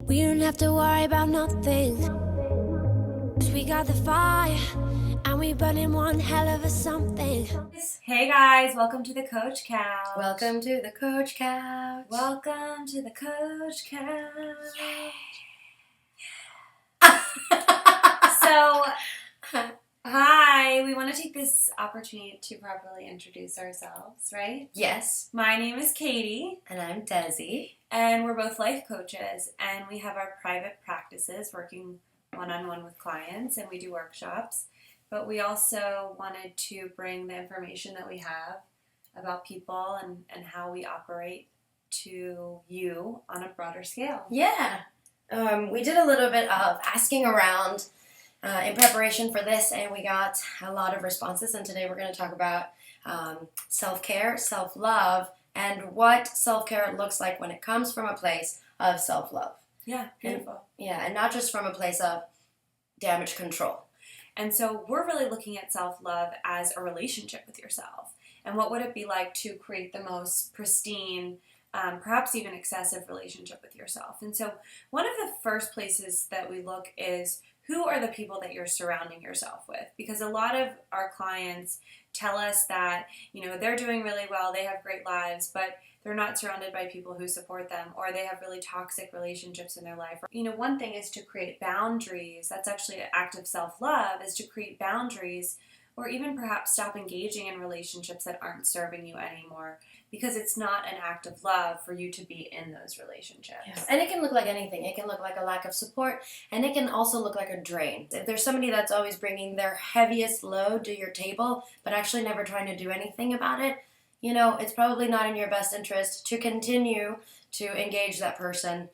We don't have to worry about nothing, 'cause we got the fire, and we burning one hell of a something. Hey guys, welcome to the Coach Couch. Welcome to the Coach Couch. Welcome to the Coach Couch. So, hi, we want to take this opportunity to properly introduce ourselves, right? Yes. My name is Katie. And I'm Desi. And we're both life coaches, and we have our private practices working one-on-one with clients, and we do workshops. But we also wanted to bring the information that we have about people and how we operate to you on a broader scale. Yeah. We did a little bit of asking around in preparation for this, and we got a lot of responses. And today we're going to talk about self-care, self-love, and what self-care looks like when it comes from a place of self-love. Yeah, beautiful. And not just from a place of damage control. And so we're really looking at self-love as a relationship with yourself. And what would it be like to create the most pristine, perhaps even excessive relationship with yourself? And so one of the first places that we look is, who are the people that you're surrounding yourself with? Because a lot of our clients tell us that, they're doing really well, they have great lives, but they're not surrounded by people who support them, or they have really toxic relationships in their life. One thing is to create boundaries. That's actually an act of self-love, is to create boundaries, or even perhaps stop engaging in relationships that aren't serving you anymore, because it's not an act of love for you to be in those relationships. Yeah. And it can look like anything. It can look like a lack of support, and it can also look like a drain. If there's somebody that's always bringing their heaviest load to your table, but actually never trying to do anything about it, it's probably not in your best interest to continue to engage that person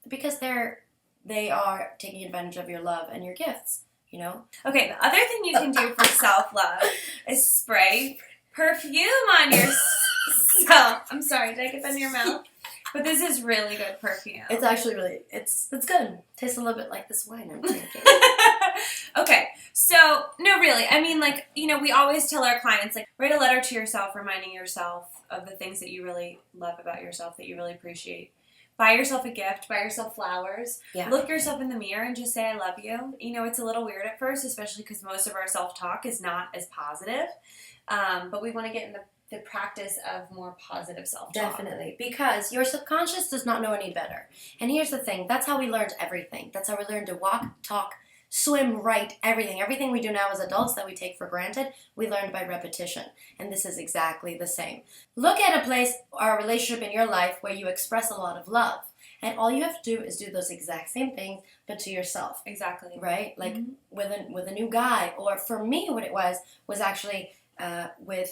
because they are taking advantage of your love and your gifts, Okay, the other thing you can do for self-love is spray perfume on yourself. I'm sorry, did I get that in your mouth? But this is really good perfume. It's actually really, it's good. Tastes a little bit like this wine I'm drinking. Okay, so, no, really, we always tell our clients, write a letter to yourself reminding yourself of the things that you really love about yourself, that you really appreciate. Buy yourself a gift, buy yourself flowers, Look yourself in the mirror and just say, I love you. It's a little weird at first, especially because most of our self-talk is not as positive, but we want to get in the practice of more positive self-talk. Definitely, because your subconscious does not know any better. And here's the thing, that's how we learned everything. That's how we learned to walk, talk, swim, write, everything. Everything we do now as adults that we take for granted, we learned by repetition. And this is exactly the same. Look at a place or a relationship in your life where you express a lot of love. And all you have to do is do those exact same things, but to yourself. Exactly. Right? With a new guy. Or for me, what it was actually I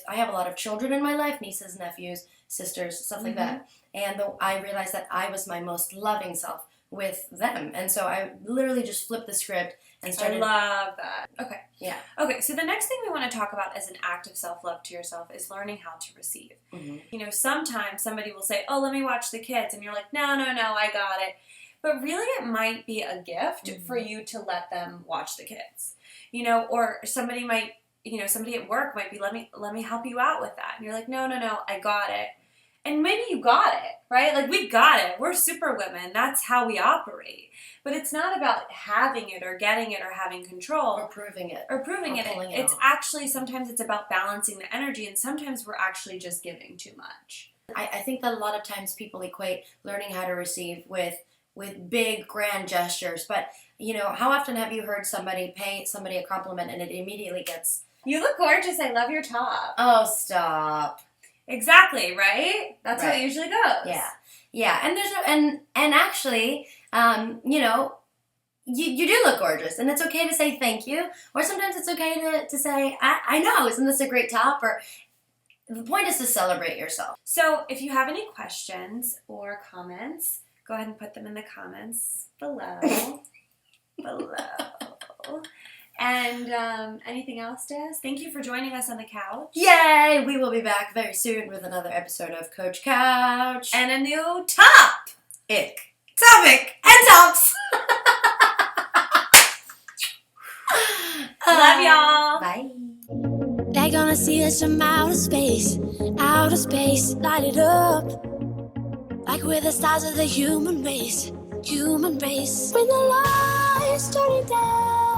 have a lot of children in my life, nieces, nephews, sisters, stuff like that. And I realized that I was my most loving self with them. And so I literally just flipped the script and started. I love that. Okay. Yeah. Okay, so the next thing we want to talk about as an act of self-love to yourself is learning how to receive. Mm-hmm. Sometimes somebody will say, oh, let me watch the kids. And you're like, no, I got it. But really it might be a gift for you to let them watch the kids. Or somebody might, somebody at work might be, let me help you out with that. And you're like, no, I got it. And maybe you got it, right? We got it. We're super women. That's how we operate. But it's not about having it or getting it or having control. Or proving it. It's actually, sometimes it's about balancing the energy, and sometimes we're actually just giving too much. I think that a lot of times people equate learning how to receive with big, grand gestures. But, how often have you heard somebody pay somebody a compliment and it immediately gets... You look gorgeous. I love your top. Oh, stop. Exactly, right? That's how it usually goes. Yeah, and there's and actually, you do look gorgeous, and it's okay to say thank you, or sometimes it's okay to say, I know, isn't this a great top? Or the point is to celebrate yourself. So if you have any questions or comments, go ahead and put them in the comments below. And anything else, Des? Thank you for joining us on the couch. Yay! We will be back very soon with another episode of Coach Couch. And a new topic, and tops. Love y'all. Bye. They're gonna see us from outer space, light it up, like we're the stars of the human race. human race. When the lights turning down,